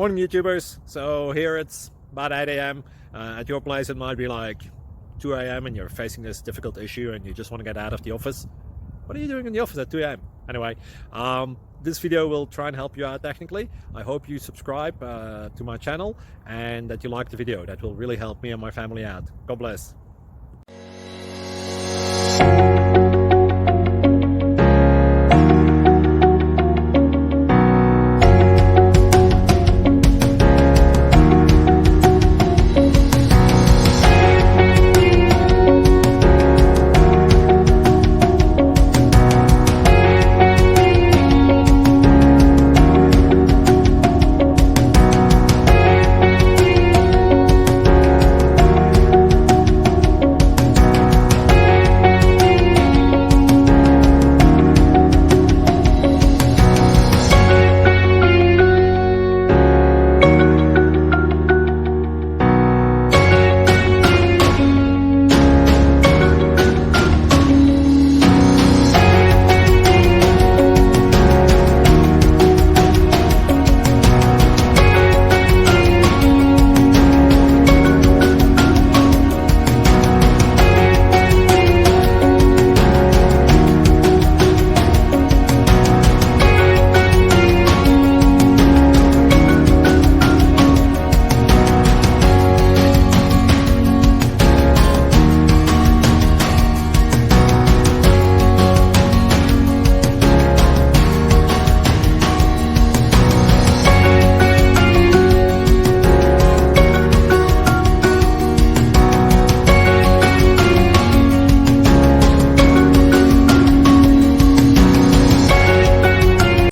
Morning YouTubers. So here it's about 8 a.m. At your place it might be like 2 a.m. and you're facing this difficult issue and you just want to get out of the office. What are you doing in the office at 2 a.m.? Anyway, this video will try and help you out technically. I hope you subscribe to my channel and that you like the video. That will really help me and my family out. God bless.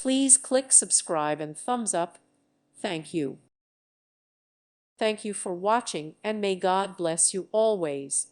Please click subscribe and thumbs up. Thank you. Thank you for watching, and may God bless you always.